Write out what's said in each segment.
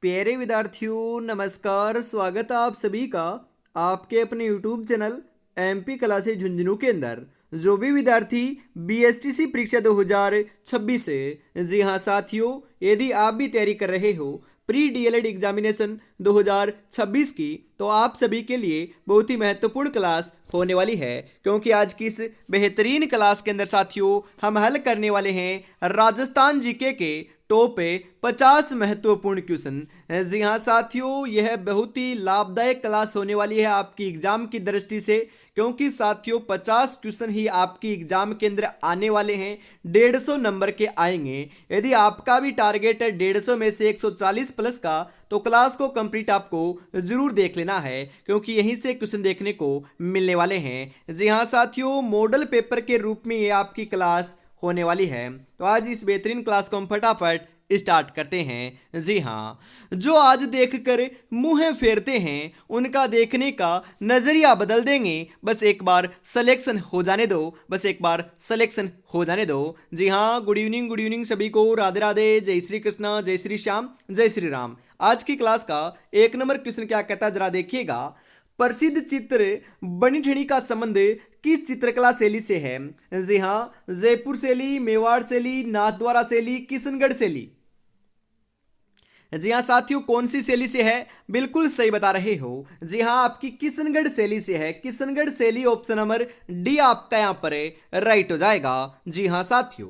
प्यारे विद्यार्थियों नमस्कार। स्वागत है आप सभी का आपके अपने YouTube channel MP classes Jhunjhunu के अंदर। जो भी विद्यार्थी बीएसटीसी परीक्षा 2026 से, जी हाँ साथियों, यदि आप भी तैयारी कर रहे हो प्री डीएलएड एग्जामिनेशन 2026 की, तो आप सभी के लिए बहुत ही महत्वपूर्ण क्लास होने वाली है। क्योंकि आज की इस बेहतरीन क्लास के अंदर साथियों हम हल करने वाले हैं राजस्थान जीके के टॉप 50 महत्वपूर्ण क्वेश्चन। जी हाँ साथियों, यह बहुत ही लाभदायक क्लास होने वाली है आपकी एग्जाम की दृष्टि से। क्योंकि साथियों 50 क्वेश्चन ही आपकी एग्जाम के अंदर आने वाले हैं, 150 नंबर के आएंगे। यदि आपका भी टारगेट है 150 में से 140 प्लस का, तो क्लास को कंप्लीट आपको जरूर देख लेना है, क्योंकि यहीं से क्वेश्चन देखने को मिलने वाले हैं। जी हाँ साथियों, मॉडल पेपर के रूप में ये आपकी क्लास होने वाली है। तो आज इस बेहतरीन क्लास को हम फटाफट स्टार्ट करते हैं। जी हाँ, जो आज देखकर मुंह फेरते हैं उनका देखने का नजरिया बदल देंगे। बस एक बार सिलेक्शन हो जाने दो, बस एक बार सिलेक्शन हो जाने दो। जी हाँ, गुड इवनिंग सभी को, राधे राधे, जय श्री कृष्ण, जय श्री श्याम, जय श्री राम। आज की क्लास का एक नंबर क्वेश्चन क्या कहता है जरा देखिएगा। प्रसिद्ध चित्र बनी ठनी का संबंध किस चित्रकला शैली से है? जी हाँ, जयपुर शैली, मेवाड़ शैली, नाथद्वारा शैली, किशनगढ़ शैली। जी हाँ साथियों, कौन सी शैली से है? बिल्कुल सही बता रहे हो। जी हाँ, आपकी किशनगढ़ शैली से है। किशनगढ़ शैली ऑप्शन नंबर डी आपका यहां पर राइट हो जाएगा। जी हाँ साथियों,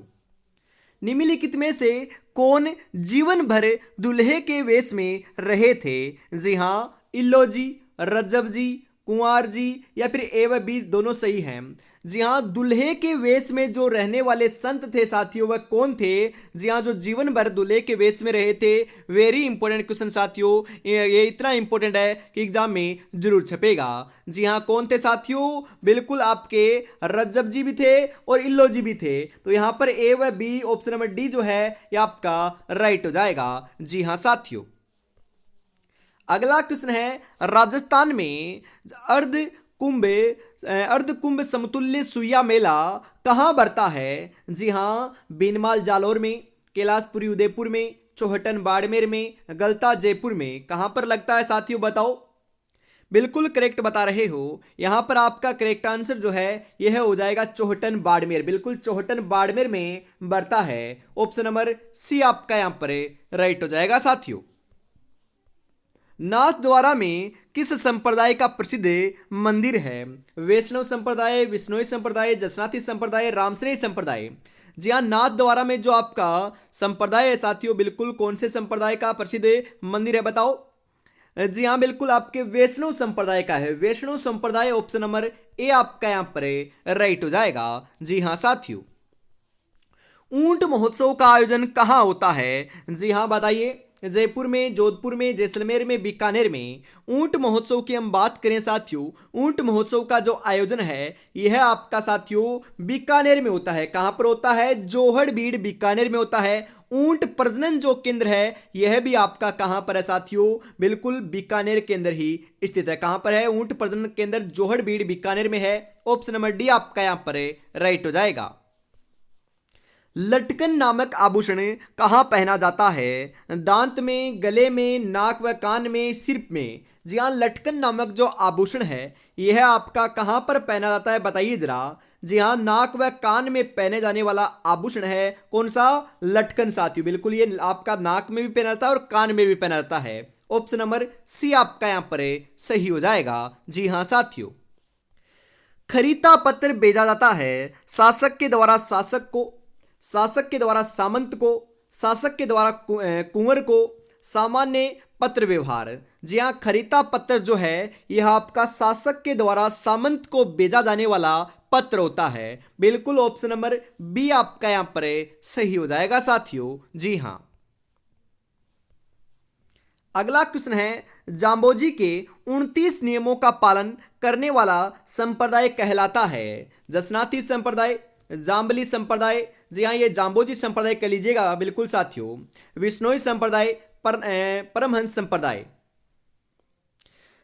निम्नलिखित में से कौन जीवन भर दूल्हे के वेश में रहे थे? जी हाँ, इल्लो जी, रज्जब जी, कुंवर जी, या फिर ए व बी दोनों सही हैं। जी हाँ, दूल्हे के वेश में जो रहने वाले संत थे साथियों, वह कौन थे? जी हाँ, जो जीवन भर दूल्हे के वेश में रहे थे। वेरी इंपॉर्टेंट क्वेश्चन साथियों, ये इतना इंपॉर्टेंट है कि एग्जाम में जरूर छपेगा। जी हाँ, कौन थे साथियों? बिल्कुल आपके रज्जब जी भी थे और इल्लो जी भी थे। तो यहाँ पर ए व बी ऑप्शन नंबर डी जो है ये आपका राइट हो जाएगा। जी हाँ साथियों, अगला क्वेश्चन है राजस्थान में अर्ध कुंभ अर्ध कुंभ समतुल्य सुइया मेला कहाँ बढ़ता है? जी हाँ, बीनमाल जालौर में, कैलाशपुरी उदयपुर में, चौहटन बाड़मेर में, गलता जयपुर में। कहाँ पर लगता है साथियों बताओ? बिल्कुल करेक्ट बता रहे हो। यहां पर आपका करेक्ट आंसर जो है यह हो जाएगा चौहटन बाड़मेर। बिल्कुल चौहटन बाड़मेर में बढ़ता है। ऑप्शन नंबर सी आपका यहां पर राइट हो जाएगा साथियों। नाथद्वारा में किस संप्रदाय का प्रसिद्ध मंदिर है? वैष्णव संप्रदाय, विष्णोई संप्रदाय, जसनाथी संप्रदाय, रामश्रेय संप्रदाय। जी हाँ, नाथद्वारा में जो आपका संप्रदाय है साथियों, बिल्कुल कौन से संप्रदाय का प्रसिद्ध मंदिर है बताओ? जी हाँ, बिल्कुल आपके वैष्णव संप्रदाय का है। वैष्णव संप्रदाय ऑप्शन नंबर ए आपका यहां पर राइट हो जाएगा। जी हाँ साथियों, ऊंट महोत्सव का आयोजन कहाँ होता है? जी हाँ बताइए। जयपुर में, जोधपुर में, जैसलमेर में, बीकानेर में। ऊंट महोत्सव की हम बात करें साथियों, ऊंट महोत्सव का जो आयोजन है यह आपका साथियों बीकानेर में होता है। कहां पर होता है? जोहड़बीड़ बीकानेर में होता है। ऊंट प्रजनन जो केंद्र है यह भी आपका कहां पर है साथियों? बिल्कुल बीकानेर के अंदर ही स्थित है। कहां पर है? ऊंट प्रजनन केंद्र जोहड़बीड़ बीकानेर में है। ऑप्शन नंबर डी आपका यहां पर राइट हो जाएगा। लटकन नामक आभूषण कहाँ पहना जाता है? दांत में, गले में, नाक व कान में, सिर में। जी हाँ, लटकन नामक जो आभूषण है यह आपका कहाँ पर पहना जाता है बताइए जरा। जी हाँ, नाक व कान में पहने जाने वाला आभूषण है कौन सा? लटकन साथियों। बिल्कुल ये आपका नाक में भी पहना जाता है और कान में भी पहना जाता है। ऑप्शन नंबर सी आपका यहाँ पर सही हो जाएगा। जी हाँ साथियों, खरीता पत्र भेजा जाता है शासक के द्वारा शासक को, शासक के द्वारा सामंत को, शासक के द्वारा कुंवर को। सामान्य पत्र व्यवहार। जी हाँ, खरीता पत्र जो है यह आपका शासक के द्वारा सामंत को भेजा जाने वाला पत्र होता है। बिल्कुल ऑप्शन नंबर बी आपका यहां पर सही हो जाएगा साथियों। जी हाँ, अगला क्वेश्चन है जाम्बोजी के 29 नियमों का पालन करने वाला संप्रदाय कहलाता है? जसनाथी संप्रदाय, जाम्बली संप्रदाय। जी हाँ, ये जाम्बोजी संप्रदाय कह लीजिएगा बिल्कुल साथियों। विष्णोई संप्रदाय, परमहंस संप्रदाय।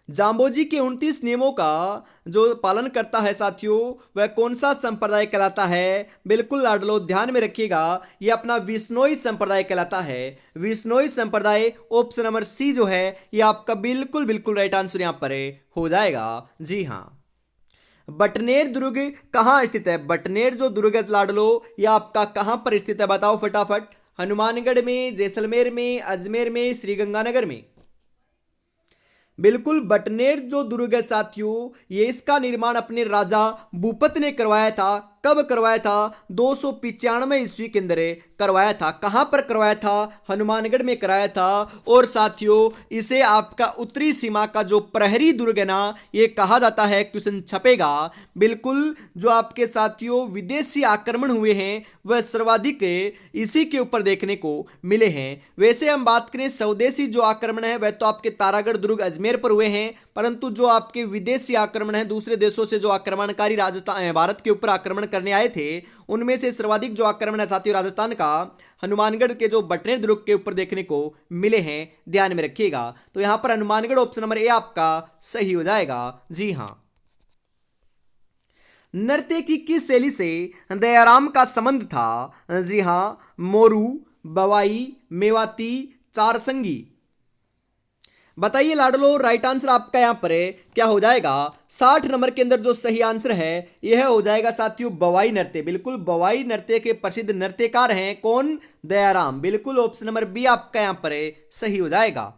जाम्बोजी के 29 नियमों का जो पालन करता है साथियों, वह कौन सा संप्रदाय कहलाता है? बिल्कुल लाडलो ध्यान में रखिएगा, यह अपना विश्नोई संप्रदाय कहलाता है। विश्नोई संप्रदाय ऑप्शन नंबर सी जो है, यह आपका बिल्कुल बिल्कुल राइट आंसर यहां पर हो जाएगा। जी हाँ। बटनेर दुर्ग कहाँ स्थित है? बटनेर जो दुर्ग है लाडलो, यह आपका कहां पर स्थित है? बताओ फटाफट। हनुमानगढ़ में, जैसलमेर में, अजमेर में, श्रीगंगानगर में? बिल्कुल बटनेर जो दुर्ग है साथियों, ये इसका निर्माण अपने राजा भूपत ने करवाया था। कब करवाया था? 295 ईस्वी के अंदर करवाया था। कहां पर करवाया था? हनुमानगढ़ में कराया था। और साथियों इसे आपका उत्तरी सीमा का जो प्रहरी दुर्ग है ना, ये कहा जाता है। क्वेश्चन छपेगा। बिल्कुल जो आपके साथियों विदेशी आक्रमण हुए हैं वह सर्वाधिक इसी के ऊपर देखने को मिले हैं। वैसे हम बात करें स्वदेशी जो आक्रमण है वह तो आपके तारागढ़ दुर्ग अजमेर पर हुए हैं, परंतु जो आपके विदेशी आक्रमण है दूसरे देशों से जो आक्रमणकारी राजस्थान भारत के ऊपर आक्रमण करने आए थे, उनमें से सर्वाधिक जो आक्रमण है साथियों राजस्थान का हनुमानगढ़ के जो बटनेर दुर्ग के ऊपर देखने को मिले हैं। ध्यान में रखिएगा। तो यहां पर हनुमानगढ़ ऑप्शन नंबर ए आपका सही हो जाएगा। जी हां। नृत्य की किस शैली से दयाराम का संबंध था? जी हां, मोरू, बवाई, मेवाती, चारसंगी? बताइए लाडलो, राइट आंसर आपका यहां पर क्या हो जाएगा? 60 नंबर के अंदर जो सही आंसर है यह हो जाएगा साथियों बवाई नृत्य। बिल्कुल बवाई नृत्य के प्रसिद्ध नृत्यकार हैं कौन? दयाराम। बिल्कुल ऑप्शन नंबर बी आपका यहां पर सही हो जाएगा।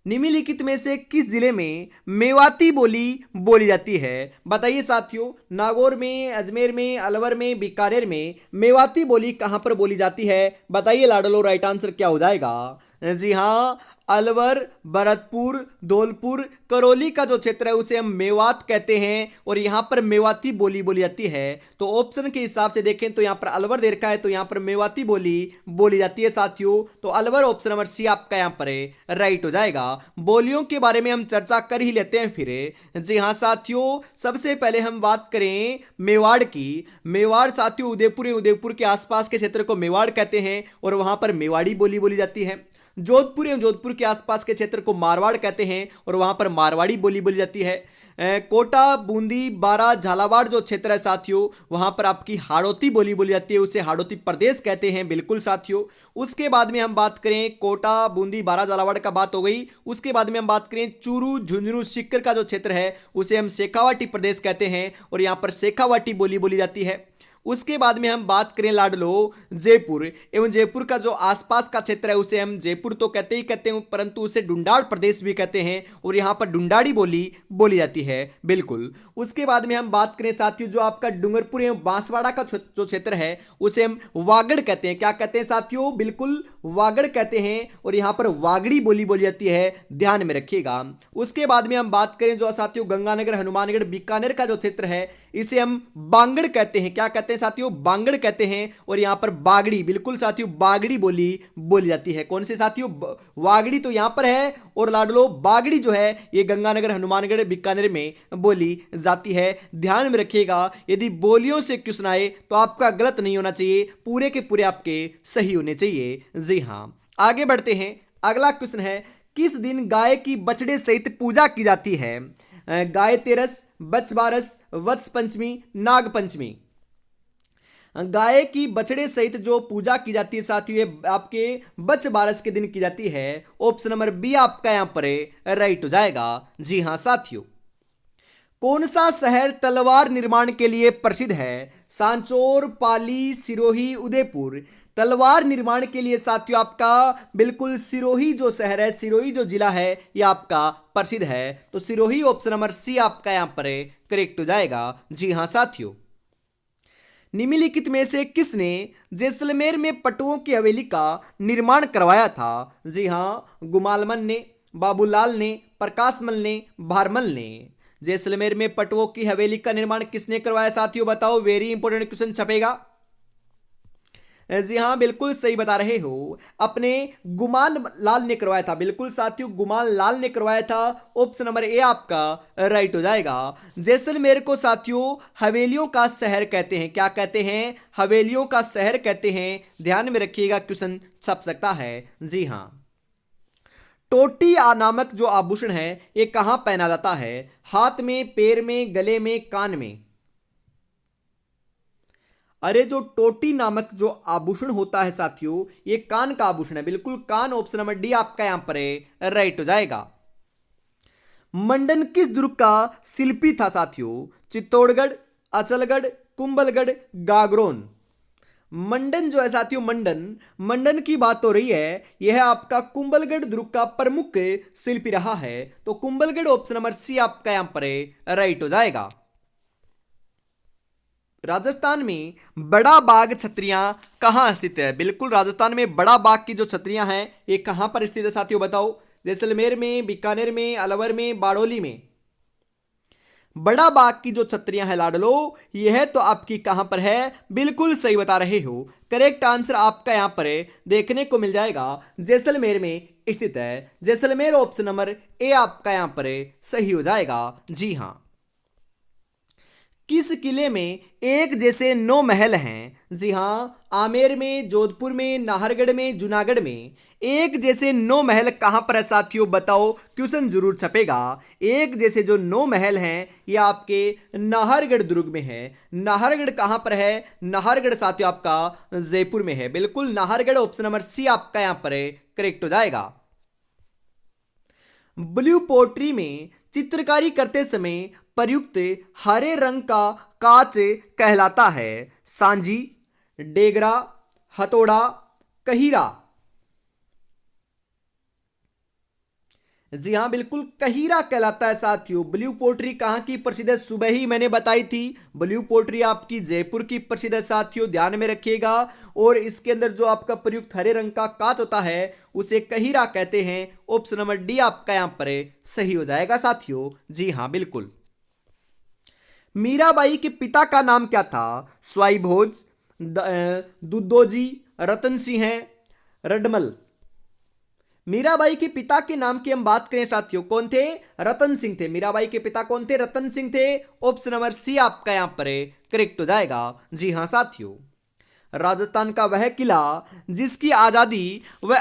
निम्नलिखित में से किस जिले में मेवाती बोली बोली जाती है? बताइए साथियों। नागौर में, अजमेर में, अलवर में, बीकानेर में मेवाती बोली कहां पर बोली जाती है? बताइए लाडलो, राइट आंसर क्या हो जाएगा? जी हां, अलवर, भरतपुर, धौलपुर, करौली का जो क्षेत्र है उसे हम मेवात कहते हैं और यहां पर मेवाती बोली बोली जाती है। तो ऑप्शन के हिसाब से देखें तो यहां पर अलवर दे रखा है, तो यहां पर मेवाती बोली बोली जाती है साथियों। तो अलवर ऑप्शन नंबर सी आपका यहां पर राइट हो जाएगा। बोलियों के बारे में हम चर्चा कर ही लेते हैं फिर। जी हां साथियों, सबसे पहले हम बात करें मेवाड़ की। मेवाड़ साथियों उदयपुर, उदयपुर के आसपास के क्षेत्र को मेवाड़ कहते हैं और वहां पर मेवाड़ी बोली बोली जाती है। जोधपुर एवं जोधपुर के आसपास के क्षेत्र को मारवाड़ कहते हैं और वहां पर मारवाड़ी बोली बोली जाती है। कोटा, बूंदी, बारा, झालावाड़ जो क्षेत्र है साथियों, वहां पर आपकी हाड़ौती बोली बोली जाती है, उसे हाड़ौती प्रदेश कहते हैं। बिल्कुल साथियों। उसके बाद में हम बात करें कोटा, बूंदी, बारा, झालावाड़ का बात हो गई। उसके बाद में हम बात करें चूरू, झुंझुनू, सीकर का जो क्षेत्र है उसे हम शेखावाटी प्रदेश कहते हैं और यहां पर शेखावाटी बोली बोली जाती है। उसके बाद में हम बात करें लाडलो जयपुर एवं जयपुर का जो आसपास का क्षेत्र है उसे हम जयपुर तो कहते ही कहते हैं, परंतु उसे डुंडाड़ प्रदेश भी कहते हैं और यहाँ पर डुंडाड़ी बोली बोली जाती है। बिल्कुल। उसके बाद में हम बात करें साथियों जो आपका डूंगरपुर एवं बांसवाड़ा का जो क्षेत्र है उसे हम वागड़ कहते हैं। क्या कहते हैं साथियों? बिल्कुल वागड़ कहते हैं और यहाँ पर वागड़ी बोली बोली जाती है। ध्यान में रखिएगा। उसके बाद में हम बात करें जो साथियों गंगानगर, हनुमानगढ़, बीकानेर का जो क्षेत्र है इसे हम बांगड़ कहते हैं। क्या कहते हैं साथियों? बांगड़ कहते हैं और यहां पर बागड़ी, बिल्कुल साथियों बागड़ी बोली बोली जाती है। कौन से साथियों? वागड़ी तो यहां पर है और लाडलो बागड़ी जो है ये गंगानगर, हनुमानगढ़, बीकानेर में बोली जाती है। ध्यान में रखिएगा, यदि बोलियों से क्वेश्चन आए तो आपका गलत नहीं होना चाहिए, पूरे के पूरे आपके सही होने चाहिए। जी हां, आगे बढ़ते हैं। अगला क्वेश्चन है किस दिन गाय की बछड़े सहित पूजा की जाती है? गाय तेरस, बछ बारस, वत्स पंचमी, नाग पंचमी? गाय की बछड़े सहित जो पूजा की जाती है साथियों ये आपके बछ बारस के दिन की जाती है। ऑप्शन नंबर बी आपका यहां पर राइट हो जाएगा। जी हां साथियों। कौन सा शहर तलवार निर्माण के लिए प्रसिद्ध है? सांचौर, पाली, सिरोही, उदयपुर? तलवार निर्माण के लिए साथियों आपका बिल्कुल सिरोही जो शहर है, सिरोही जो जिला है यह आपका प्रसिद्ध है। तो सिरोही ऑप्शन नंबर सी आपका यहां पर करेक्ट हो जाएगा। जी हां साथियों। निम्नलिखित में से किसने जैसलमेर में पटुओं की हवेली का निर्माण करवाया था? जी हां, गुमालमन ने, बाबूलाल ने, प्रकाशमल ने, भारमल ने? जैसलमेर में पटुओं की हवेली का निर्माण किसने करवाया साथियों? बताओ, वेरी इंपॉर्टेंट क्वेश्चन छपेगा। जी हाँ, बिल्कुल सही बता रहे हो, अपने गुमान लाल ने करवाया था। बिल्कुल साथियों, गुमान लाल ने करवाया था। ऑप्शन नंबर ए आपका राइट हो जाएगा। जैसलमेर को साथियों हवेलियों का शहर कहते हैं। क्या कहते हैं? हवेलियों का शहर कहते हैं। ध्यान में रखिएगा, क्वेश्चन छप सकता है। जी हाँ। टोटी नामक जो आभूषण है ये कहां पहना जाता है? हाथ में, पैर में, गले में, कान में? अरे जो टोटी नामक जो आभूषण होता है साथियों, ये कान का आभूषण है, बिल्कुल कान। ऑप्शन नंबर डी आपका यहां पर है राइट हो जाएगा। मंडन किस दुर्ग का शिल्पी था साथियों? चित्तौड़गढ़, अचलगढ़, कुंभलगढ़, गागरोन? मंडन जो है साथियों, मंडन की बात हो रही है, यह आपका कुंभलगढ़ दुर्ग का प्रमुख शिल्पी रहा है। तो कुंभलगढ़ ऑप्शन नंबर सी आपका यहां पर राइट हो जाएगा। राजस्थान में बड़ा बाग छतरियां कहां स्थित है? बिल्कुल राजस्थान में बड़ा बाग की जो छतरियां हैं ये कहां पर स्थित है साथियों बताओ? जैसलमेर में, बीकानेर में, अलवर में, बाड़ोली में? बड़ा बाग की जो छतरियां हैं लाडलो, यह तो आपकी कहां पर है? बिल्कुल सही बता रहे हो। करेक्ट आंसर आपका यहां पर देखने को मिल जाएगा, जैसलमेर में स्थित है। जैसलमेर ऑप्शन नंबर ए आपका यहां पर सही हो जाएगा। जी हां। किस किले में एक जैसे 9 महल हैं? जी हां, आमेर में, जोधपुर में, नाहरगढ़ में, जूनागढ़ में? एक जैसे 9 महल कहां पर है साथियों बताओ? क्वेश्चन जरूर छपेगा। एक जैसे जो 9 महल हैं ये आपके नाहरगढ़ दुर्ग में है। नाहरगढ़ कहां पर है? नाहरगढ़ साथियों आपका जयपुर में है। बिल्कुल नाहरगढ़ ऑप्शन नंबर सी आपका यहां पर करेक्ट हो जाएगा। ब्लू पोट्री में चित्रकारी करते समय प्रयुक्त हरे रंग का काच कहलाता है? सांझी, डेगरा, हथौड़ा, कहीरा? जी हां, बिल्कुल कहीरा कहलाता है साथियों। ब्लू पोट्री कहां की प्रसिद्ध है? सुबह ही मैंने बताई थी, ब्लू पोट्री आपकी जयपुर की प्रसिद्ध है साथियों, ध्यान में रखिएगा। और इसके अंदर जो आपका प्रयुक्त हरे रंग का कांच होता है उसे कहीरा कहते हैं। ऑप्शन नंबर डी आपका यहां पर सही हो जाएगा साथियों। जी हां बिल्कुल। मीराबाई के पिता का नाम क्या था? स्वाई भोज, दुद्दोजी, रतन सिंह है, रडमल? मीराबाई के पिता के नाम की हम बात करें साथियों, कौन थे? रतन सिंह थे। मीराबाई के पिता कौन थे? रतन सिंह थे। ऑप्शन नंबर सी आपका यहां पर करेक्ट हो जाएगा। जी हां साथियों। राजस्थान का वह किला जिसकी आजादी व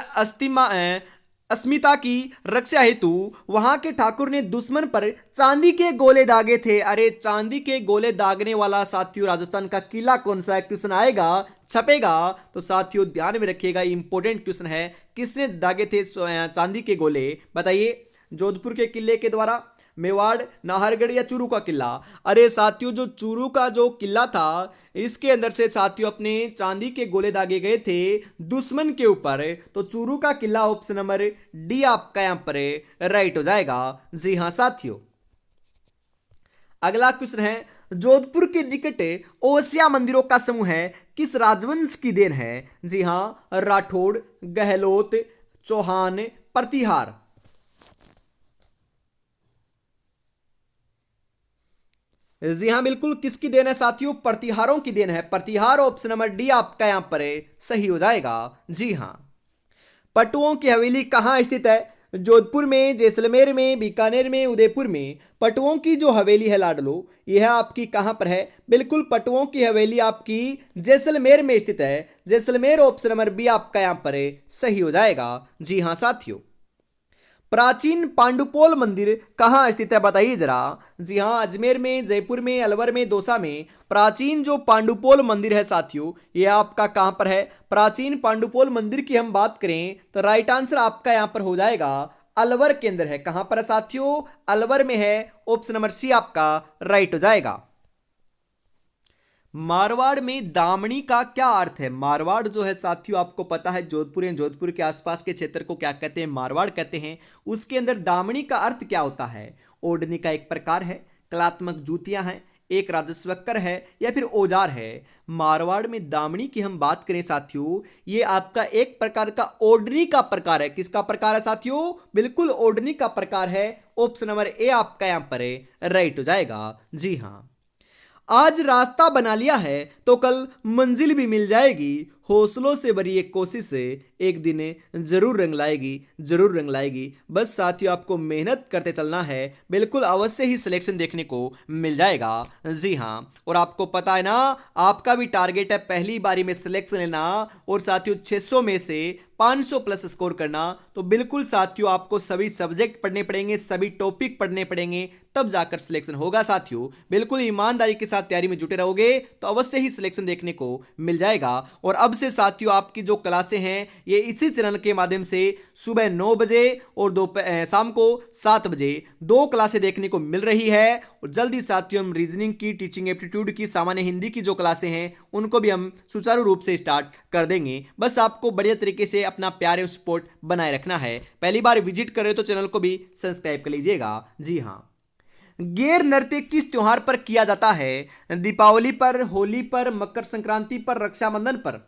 अस्मिता की रक्षा हेतु वहां के ठाकुर ने दुश्मन पर चांदी के गोले दागे थे। अरे चांदी के गोले दागने वाला साथियों राजस्थान का किला कौन सा है? क्वेश्चन आएगा, छपेगा, तो साथियों ध्यान में रखिएगा, इंपॉर्टेंट क्वेश्चन है। किसने दागे थे चांदी के गोले बताइए? जोधपुर के किले के द्वारा, मेवाड़, नाहरगढ़ या चूरू का किला? अरे साथियों जो चूरू का जो किला था इसके अंदर से साथियों अपने चांदी के गोले दागे गए थे दुश्मन के ऊपर। तो चूरू का किला ऑप्शन नंबर डी आपका यहां पर राइट हो जाएगा। जी हां साथियों। अगला क्वेश्चन है, जोधपुर के निकट ओसिया मंदिरों का समूह है किस राजवंश की देन है? जी हां, राठौड़, गहलोत, चौहान, प्रतिहार? जी हां बिल्कुल किसकी देन है साथियों? प्रतिहारों की देन है। प्रतिहार ऑप्शन नंबर डी आपका यहां पर सही हो जाएगा। जी हां। पटुओं की हवेली कहां स्थित है? जोधपुर में, जैसलमेर में, बीकानेर में, उदयपुर में? पटुओं की जो हवेली है लाडलो यह आपकी कहां पर है? बिल्कुल पटुओं की हवेली आपकी जैसलमेर में स्थित है। जैसलमेर ऑप्शन नंबर बी आपका यहां पर सही हो जाएगा। जी हां साथियों। प्राचीन पांडुपोल मंदिर कहाँ स्थित है बताइए जरा? जी हाँ, अजमेर में, जयपुर में, अलवर में, दौसा में? प्राचीन जो पांडुपोल मंदिर है साथियों यह आपका कहाँ पर है? प्राचीन पांडुपोल मंदिर की हम बात करें तो राइट आंसर आपका यहाँ पर हो जाएगा अलवर के अंदर है। कहाँ पर है साथियों? अलवर में है। ऑप्शन नंबर सी आपका राइट हो जाएगा। मारवाड़ में दामनी का क्या अर्थ है? मारवाड़ जो है साथियों आपको पता है जोधपुर या जोधपुर के आसपास के क्षेत्र को क्या कहते हैं? मारवाड़ कहते हैं। उसके अंदर दामनी का अर्थ क्या होता है? ओढ़नी का एक प्रकार है, कलात्मक जूतियां हैं, एक राजस्वकर है या फिर औजार है? मारवाड़ में दामनी की हम बात करें साथियों ये आपका एक प्रकार का ओढ़नी का प्रकार है। किसका प्रकार है साथियों? बिल्कुल ओढ़नी का प्रकार है। ऑप्शन नंबर ए आपका यहां पर राइट हो जाएगा। जी हाँ। आज रास्ता बना लिया है तो कल मंजिल भी मिल जाएगी, हौसलों से भरी एक कोशिश से एक दिन जरूर रंग लाएगी, जरूर रंग लाएगी। बस साथियों आपको मेहनत करते चलना है, बिल्कुल अवश्य ही सिलेक्शन देखने को मिल जाएगा। जी हाँ, और आपको पता है ना, आपका भी टारगेट है पहली बारी में सिलेक्शन लेना, और साथियों 600 में से 500 प्लस स्कोर करना। तो बिल्कुल साथियों आपको सभी सब्जेक्ट पढ़ने पड़ेंगे, सभी टॉपिक पढ़ने पड़ेंगे, तब जाकर सिलेक्शन होगा। साथियों बिल्कुल ईमानदारी के साथ तैयारी में जुटे रहोगे तो अवश्य ही सिलेक्शन देखने को मिल जाएगा। और अब से साथियों आपकी जो क्लासें हैं ये इसी चैनल के माध्यम से सुबह 9 बजे और शाम को 7 बजे 2 क्लासें देखने को मिल रही है। और जल्दी साथियों हम रीजनिंग की, टीचिंग एप्टीट्यूड की, सामान्य हिंदी की जो क्लासें हैं उनको भी हम सुचारू रूप से स्टार्ट कर देंगे। बस आपको बढ़िया तरीके से अपना प्यार और सपोर्ट बनाए रखना है। पहली बार विजिट कर रहे हो तो चैनल को भी सब्सक्राइब कर लीजिएगा। जी हाँ, गैर नृत्य किस त्योहार पर किया जाता है? दीपावली पर, होली पर, मकर संक्रांति पर, रक्षाबंधन पर?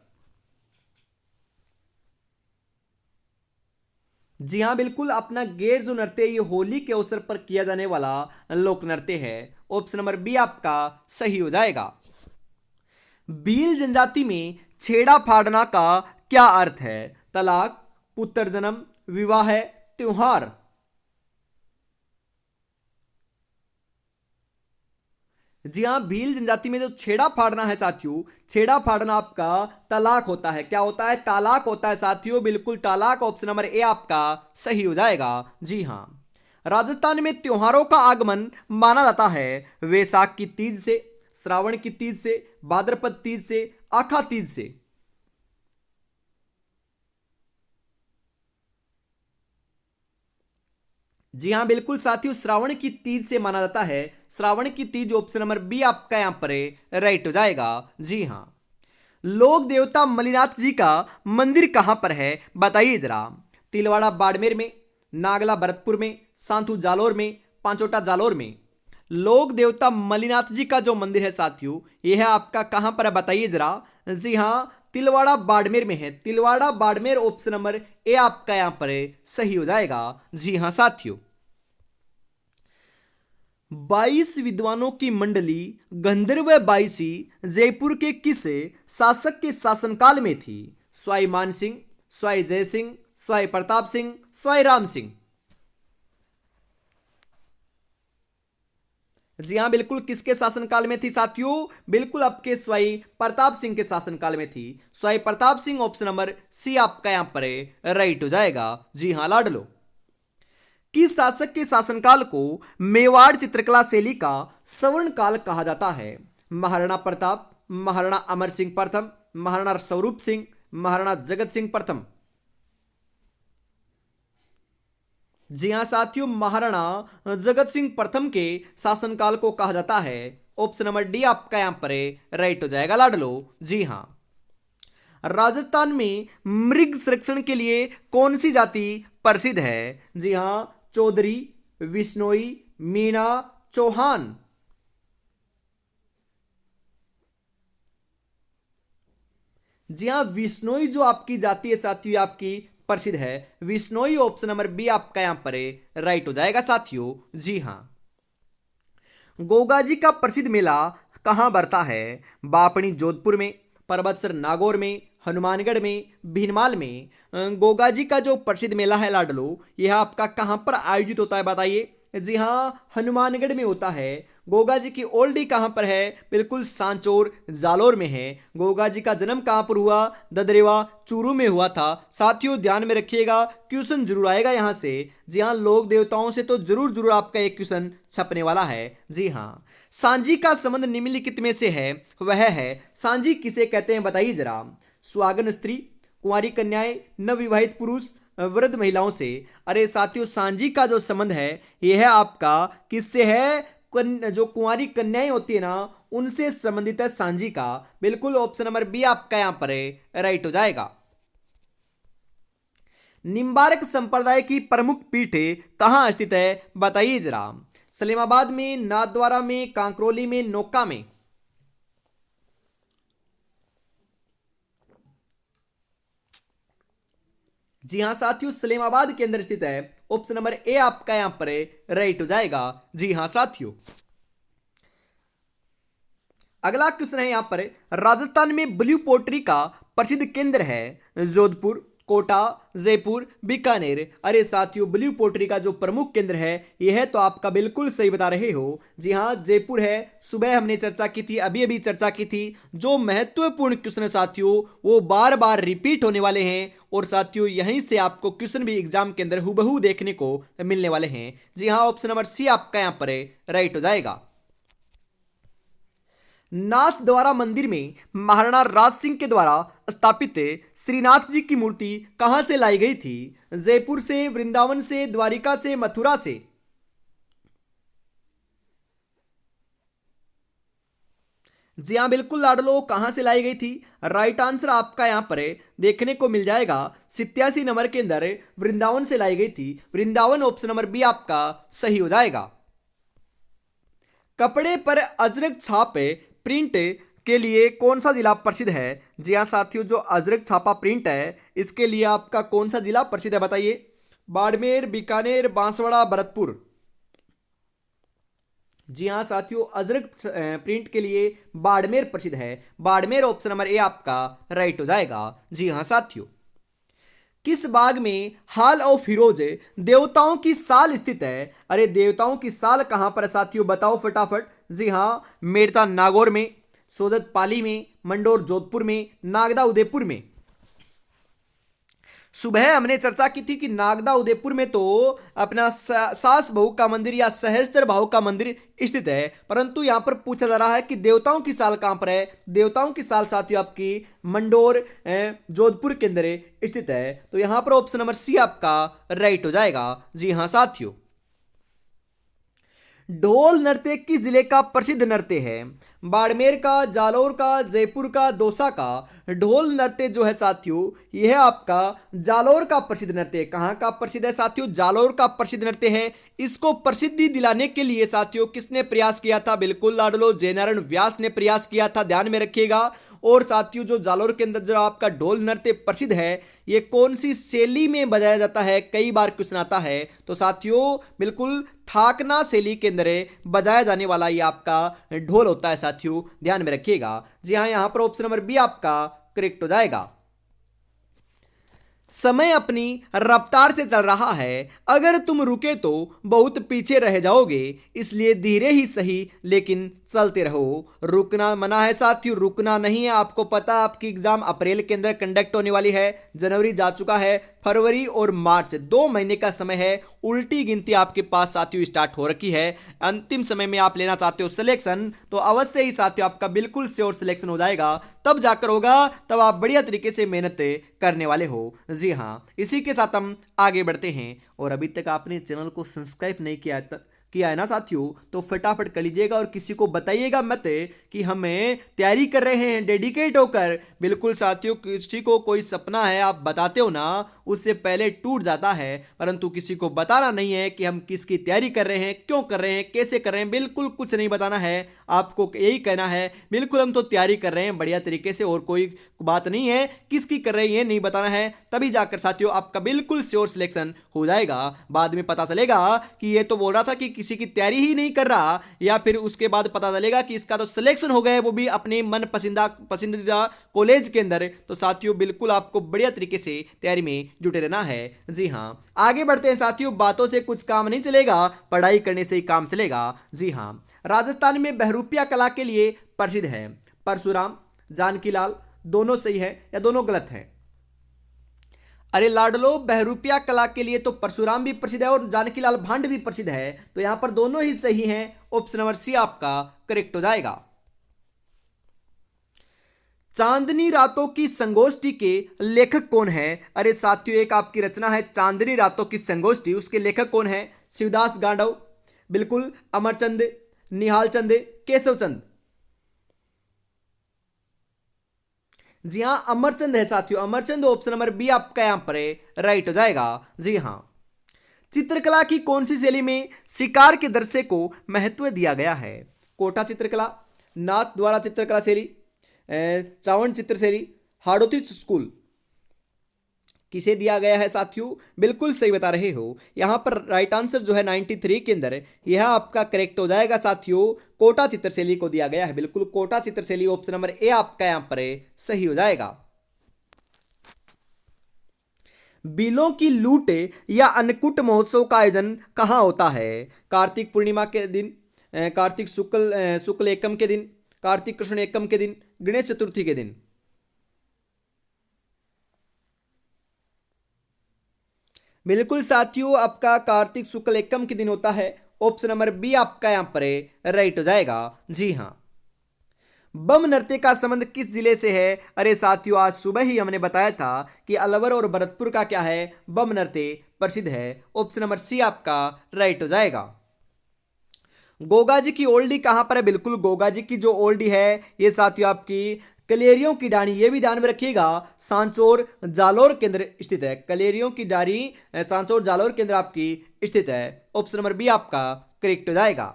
जी हाँ बिल्कुल, अपना गैर जो नृत्य ये होली के अवसर पर किया जाने वाला लोक नृत्य है। ऑप्शन नंबर बी आपका सही हो जाएगा। भील जनजाति में छेड़ा फाड़ना का क्या अर्थ है? तलाक, पुत्रजन्म, विवाह, त्योहार? जी हाँ, भील जनजाति में जो छेड़ा फाड़ना है साथियों, छेड़ा फाड़ना आपका तलाक होता है। क्या होता है? तालाक होता है साथियों, बिल्कुल तालाक। ऑप्शन नंबर ए आपका सही हो जाएगा। जी हाँ, राजस्थान में त्योहारों का आगमन माना जाता है वैसाख की तीज से, श्रावण की तीज से, भाद्रपद तीज से, आखा तीज से? जी हाँ बिल्कुल साथियों, श्रावण की तीज से माना जाता है। श्रावण की तीज ऑप्शन नंबर बी आपका यहां पर राइट हो जाएगा। जी हाँ, लोक देवता मलिनाथ जी का मंदिर कहां पर है? बताइए जरा। तिलवाड़ा बाड़मेर में, नागला भरतपुर में, सांथू जालोर में, पांचोटा जालोर में? लोक देवता मलिनाथ जी का जो मंदिर है साथियों, यह है आपका कहां पर है? बताइए जरा। जी हाँ, तिलवाड़ा बाड़मेर में है। Tilwara Barmer option number A आपका यहां पर सही हो जाएगा। जी हाँ साथियों, 22 विद्वानों की मंडली गंधर्व बाईसी जयपुर के किस शासक के शासनकाल में थी? स्वाई मान सिंह, स्वाई जय सिंह, स्वाई प्रताप सिंह, स्वाई राम सिंह? जी हाँ बिल्कुल, किसके शासनकाल में थी साथियों? बिल्कुल आपके स्वाई प्रताप सिंह के शासनकाल में थी। Sawai Pratap Singh option number C आपका यहां पर राइट हो जाएगा। जी हाँ लाडलो, किस शासक के शासनकाल को मेवाड़ चित्रकला शैली का स्वर्ण काल कहा जाता है? महाराणा प्रताप, महाराणा अमर सिंह प्रथम, महाराणा स्वरूप सिंह, महाराणा जगत सिंह प्रथम? जी हाँ साथियों, महाराणा जगत सिंह प्रथम के शासनकाल को कहा जाता है। ऑप्शन नंबर डी आपका यहां पर राइट हो जाएगा लाडलो। जी हाँ, राजस्थान में मृग संरक्षण के लिए कौन सी जाति प्रसिद्ध है? जी हाँ, चौधरी, विश्नोई, मीणा, चौहान? जी हाँ, विश्नोई जो आपकी जाति है साथियों आपकी प्रसिद्ध है। विश्नोई ऑप्शन नंबर बी आपका यहां पर राइट हो जाएगा साथियों। जी हाँ, गोगा जी का प्रसिद्ध मेला कहाँ बढ़ता है? बापणी जोधपुर में, परबतसर नागौर में, हनुमानगढ़ में, भीनमाल में? गोगा जी का जो प्रसिद्ध मेला है लाडलो, यह आपका कहाँ पर आयोजित होता है? बताइए। जी हाँ, हनुमानगढ़ में होता है। गोगा जी की ओल्डी कहाँ पर है? बिल्कुल सांचौर जालोर में है। गोगा जी का जन्म कहाँ पर हुआ? ददरेवा चूरू में हुआ था। साथियों ध्यान में रखिएगा, क्वेश्चन जरूर आएगा यहाँ से। जी हाँ, लोक देवताओं से तो जरूर जरूर आपका एक क्वेश्चन छपने वाला है। जी हाँ, सांझी का संबंध निम्नलिखित में से है वह है? सांझी किसे कहते हैं? बताइए जरा। सुहागन स्त्री, कुंवारी कन्याएं, नवविवाहित पुरुष, वृद्ध महिलाओं से? अरे साथियों, सांझी का जो संबंध है यह है आपका किससे है? जो कुंवारी कन्याएं होती है ना, उनसे संबंधित है सांझी का। बिल्कुल ऑप्शन नंबर बी आपका यहां पर राइट हो जाएगा। निम्बारक संप्रदाय की प्रमुख पीठ कहां स्थित है? बताइए जरा। सलेमाबाद में, नाथद्वारा में, कांकरोली में, नोका में? जी हाँ साथियों, सलेमाबाद के अंदर स्थित है। ऑप्शन नंबर ए आपका यहां पर राइट हो जाएगा। जी हाँ साथियों, अगला क्वेश्चन है यहां पर, राजस्थान में ब्लू पोट्री का प्रसिद्ध केंद्र है जोधपुर, कोटा, जयपुर, बीकानेर। अरे साथियों, ब्लू पोट्री का जो प्रमुख केंद्र है यह तो आपका बिल्कुल सही बता रहे हो। जी हाँ, जयपुर है। सुबह हमने चर्चा की थी, अभी अभी चर्चा की थी। जो महत्वपूर्ण क्वेश्चन है साथियों वो बार बार रिपीट होने वाले हैं और साथियों यहीं से आपको क्वेश्चन भी एग्जाम के अंदर हुबहू देखने को मिलने वाले हैं। जी हाँ, ऑप्शन नंबर सी आपका यहाँ पर राइट हो जाएगा। नाथ द्वारा मंदिर में महाराणा राज सिंह के द्वारा स्थापित श्रीनाथ जी की मूर्ति कहां से लाई गई थी? जयपुर से, वृंदावन से, द्वारिका से, मथुरा से? जी हाँ बिल्कुल लाडलो, कहां से लाई गई थी? राइट आंसर आपका यहां पर देखने को मिल जाएगा 87 नंबर के अंदर वृंदावन से लाई गई थी। वृंदावन ऑप्शन नंबर बी आपका सही हो जाएगा। कपड़े पर अजरक छाप प्रिंट के लिए कौन सा जिला प्रसिद्ध है? जी हाँ साथियों, जो अजरक छापा प्रिंट है इसके लिए आपका कौन सा जिला प्रसिद्ध है बताइए? बाड़मेर, बीकानेर, बांसवाड़ा, भरतपुर? जी हाँ साथियों, अजरक प्रिंट के लिए बाड़मेर प्रसिद्ध है। बाड़मेर ऑप्शन नंबर ए आपका राइट हो जाएगा। जी हाँ साथियों, किस बाग में हॉल ऑफ हीरोज देवताओं की साल स्थित है? अरे देवताओं की साल कहां पर है साथियों, बताओ फटाफट। जी हाँ, मेड़ता नागौर में, सोजत पाली में, मंडोर जोधपुर में, नागदा उदयपुर में? सुबह हमने चर्चा की थी कि नागदा उदयपुर में तो अपना सास बहू का मंदिर या सहस्त्र भाव का मंदिर स्थित है, परंतु यहां पर पूछा जा रहा है कि देवताओं की साल कहां पर है? देवताओं की साल साथियों आपकी मंडोर जोधपुर के अंदर स्थित है। तो यहां पर ऑप्शन नंबर सी आपका राइट हो जाएगा। जी हां साथियों, ढोल नृत्य किस जिले का प्रसिद्ध नृत्य है? बाड़मेर का, जालौर का, जयपुर का, दौसा का? ढोल नृत्य जो है साथियों यह आपका जालौर का प्रसिद्ध नृत्य है। कहाँ का प्रसिद्ध है साथियों? जालौर का प्रसिद्ध नृत्य है। इसको प्रसिद्धि दिलाने के लिए साथियों किसने प्रयास किया था? बिल्कुल लाडलो, जयनारायण व्यास ने प्रयास किया था, ध्यान में रखिएगा। और साथियों जो जालौर के अंदर जो आपका ढोल नृत्य प्रसिद्ध है ये कौन सी शैली में बजाया जाता है? कई बार क्वेश्चन आता है। तो साथियों बिल्कुल थाकना शैली के अंदर बजाया जाने वाला ये आपका ढोल होता है साथियों, ध्यान में रखिएगा। जी हाँ, यहां पर ऑप्शन नंबर बी आपका करेक्ट हो जाएगा। समय अपनी रफ्तार से चल रहा है, अगर तुम रुके तो बहुत पीछे रह जाओगे, इसलिए धीरे ही सही लेकिन चलते रहो। रुकना मना है साथियों, रुकना नहीं है। आपको पता आपकी एग्जाम अप्रैल के अंदर कंडक्ट होने वाली है, जनवरी जा चुका है, फरवरी और मार्च 2 महीने का समय है। उल्टी गिनती आपके पास साथियों स्टार्ट हो रखी है। अंतिम समय में आप लेना चाहते हो सिलेक्शन तो अवश्य ही साथियों आपका बिल्कुल श्योर सिलेक्शन हो जाएगा। तब जाकर होगा, तब आप बढ़िया तरीके से मेहनत करने वाले हो। जी हाँ, इसी के साथ हम आगे बढ़ते हैं। और अभी तक आपने चैनल को सब्सक्राइब नहीं किया है ना साथियों, तो फटाफट कर लीजिएगा और किसी को बताइएगा मत कि हमें तैयारी कर रहे हैं डेडिकेट होकर। बिल्कुल साथियों, किसी को कोई सपना है आप बताते हो ना, उससे पहले टूट जाता है, परंतु किसी को बताना नहीं है कि हम किसकी तैयारी कर रहे हैं, क्यों कर रहे हैं, कैसे कर रहे हैं, बिल्कुल कुछ नहीं बताना है। आपको यही कहना है बिल्कुल हम तो तैयारी कर रहे हैं बढ़िया तरीके से, और कोई बात नहीं है किसकी कर रहे हैं ये नहीं बताना है। तभी जाकर साथियों आपका बिल्कुल श्योर सिलेक्शन हो जाएगा। बाद में पता चलेगा कि ये तो बोल रहा था कि किसी की तैयारी ही नहीं कर रहा, या फिर उसके बाद पता चलेगा कि इसका तो सिलेक्शन हो गया, वो भी अपने मन पसंदीदा कॉलेज के अंदर। तो साथियों बिल्कुल आपको बढ़िया तरीके से तैयारी में जुटे रहना है। जी हाँ, आगे बढ़ते हैं साथियों। बातों से कुछ काम नहीं चलेगा, पढ़ाई करने से ही काम चलेगा। जी हाँ, राजस्थान में बहरूपिया कला के लिए प्रसिद्ध है परशुराम, जानकी लाल? दोनों सही है या दोनों गलत है? अरे लाडलो, बहरूपिया कला के लिए तो परशुराम भी प्रसिद्ध है और जानकी लाल भांड भी प्रसिद्ध है, तो यहां पर दोनों ही सही हैं। ऑप्शन नंबर सी आपका करेक्ट हो जाएगा। चांदनी रातों की संगोष्ठी के लेखक कौन है? अरे साथियों, एक आपकी रचना है चांदनी रातों की संगोष्ठी, उसके लेखक कौन है? शिवदास गांडव, बिल्कुल अमरचंद, निहाल चंद, केशव चंद? जी हाँ, अमरचंद है साथियों, अमरचंद ऑप्शन नंबर बी आपका यहां पर राइट हो जाएगा। जी हाँ, चित्रकला की कौन सी शैली में शिकार के दृश्य को महत्व दिया गया है? कोटा चित्रकला, नाथ द्वारा चित्रकला शैली, चावंड चित्र शैली, हाड़ौती स्कूल? किसे दिया गया है साथियों? बिल्कुल सही बता रहे हो। यहां पर राइट आंसर जो है 93 के अंदर यह आपका करेक्ट हो जाएगा साथियों, कोटा चित्रशैली को दिया गया है। बिल्कुल कोटा चित्रशैली ऑप्शन नंबर ए आपका यहां पर सही हो जाएगा। बिलों की लूट या अन्नकूट महोत्सव का आयोजन कहाँ होता है? कार्तिक पूर्णिमा के दिन, कार्तिक शुक्ल एकम के दिन, कार्तिक कृष्ण एकम के दिन, गणेश चतुर्थी के दिन। बिल्कुल साथियों, आपका कार्तिक शुक्ल एकम के दिन होता है। ऑप्शन नंबर बी आपका यहाँ पर राइट हो जाएगा। जी हाँ। बम नृत्य का संबंध किस जिले से है? अरे साथियों, आज सुबह ही हमने बताया था कि अलवर और भरतपुर का क्या है, बम नृत्य प्रसिद्ध है। ऑप्शन नंबर सी आपका राइट हो जाएगा। गोगा जी की ओल्डी कहां पर है? बिल्कुल, गोगा जी की जो ओल्डी है ये साथियों आपकी कलेरियों की डाणी, ये भी ध्यान में रखिएगा, सांचौर जालोर केंद्र स्थित है। कलेरियों की डाणी सांचौर जालोर केंद्र आपकी स्थित है। ऑप्शन नंबर बी आपका करेक्ट हो जाएगा।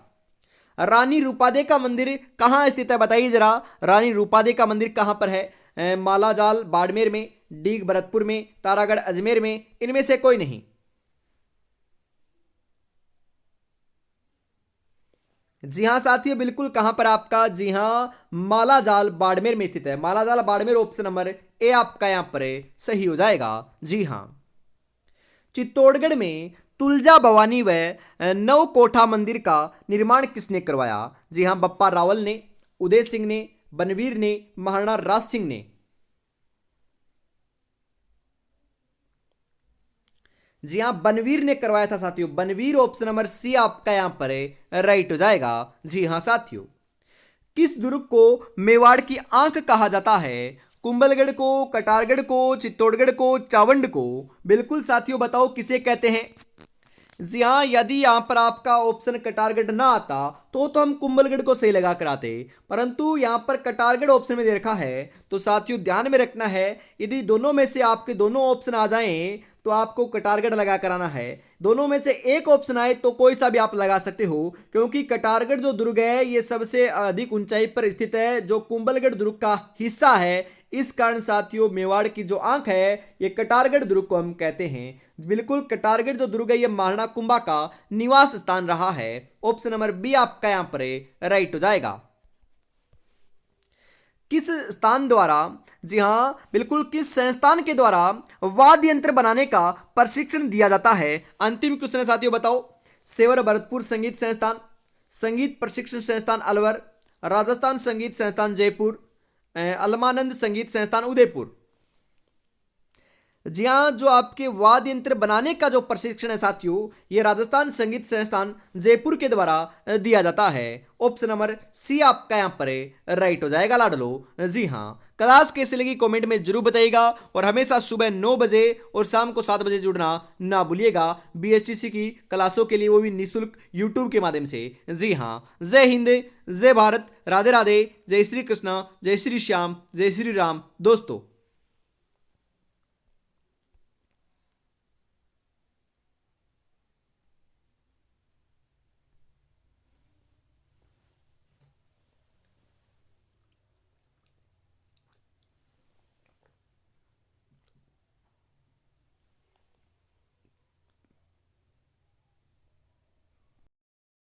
रानी रूपादे का मंदिर कहाँ स्थित है? बताइए जरा, रानी रूपादे का मंदिर कहाँ पर है? मालाजाल बाड़मेर में, डीग भरतपुर में, तारागढ़ अजमेर में, इनमें से कोई नहीं। जी हाँ साथियों, बिल्कुल, कहां पर आपका? जी हाँ, मालाजाल बाड़मेर में स्थित है। मालाजाल बाड़मेर, ऑप्शन नंबर ए आपका यहां पर सही हो जाएगा। जी हाँ। चित्तौड़गढ़ में तुलजा भवानी व नव कोठा मंदिर का निर्माण किसने करवाया? जी हाँ, बप्पा रावल ने, उदय सिंह ने, बनवीर ने, महाराणा राज सिंह ने। जी हाँ, बनवीर ने करवाया था साथियों। बनवीर, ऑप्शन नंबर सी आपका यहां पर राइट हो जाएगा। जी हाँ साथियों। किस दुर्ग को मेवाड़ की आंख कहा जाता है? कुंभलगढ़ को, कटारगढ़ को, चित्तौड़गढ़ को, चावंड को? बिल्कुल साथियों, बताओ किसे कहते हैं? जी हाँ, यदि यहाँ पर आपका ऑप्शन कटारगढ़ ना आता तो हम कुंभलगढ़ को सही लगा कर आते, परंतु यहाँ पर कटारगढ़ ऑप्शन में दे रखा है। तो साथियों ध्यान में रखना है, यदि दोनों में से आपके दोनों ऑप्शन आ जाएं तो आपको कटारगढ़ लगा कर आना है। दोनों में से एक ऑप्शन आए तो कोई सा भी आप लगा सकते हो, क्योंकि कटारगढ़ जो दुर्ग है ये सबसे अधिक ऊंचाई पर स्थित है, जो कुंभलगढ़ दुर्ग का हिस्सा है। इस कारण साथियों मेवाड़ की जो आंख है ये कटारगढ़ दुर्ग को हम कहते हैं। बिल्कुल, कटारगढ़ जो दुर्ग है ये महाराणा कुंभा का निवास स्थान रहा है। ऑप्शन नंबर बी आपका यहां पर राइट हो जाएगा। किस स्थान द्वारा, जी हाँ बिल्कुल, किस संस्थान के द्वारा वाद्य यंत्र बनाने का प्रशिक्षण दिया जाता है? अंतिम क्वेश्चन है साथियों, बताओ। सेवर भरतपुर संगीत संस्थान, संगीत प्रशिक्षण संस्थान अलवर, राजस्थान संगीत संस्थान जयपुर, अलमानंद संगीत संस्थान उदयपुर। जी हाँ, जो आपके वाद्य यंत्र बनाने का जो प्रशिक्षण है साथियों ये राजस्थान संगीत संस्थान जयपुर के द्वारा दिया जाता है। ऑप्शन नंबर सी आपका यहाँ पर राइट हो जाएगा लाडलो। जी हाँ। क्लास कैसे लगी कमेंट में जरूर बताइएगा, और हमेशा सुबह 9 बजे और शाम को 7 बजे जुड़ना ना भूलिएगा बीएसटीसी की क्लासों के लिए, वो भी निःशुल्क यूट्यूब के माध्यम से। जी हाँ। जय हिंद, जय भारत, राधे राधे, जय श्री कृष्ण, जय श्री श्याम, जय श्री राम दोस्तों।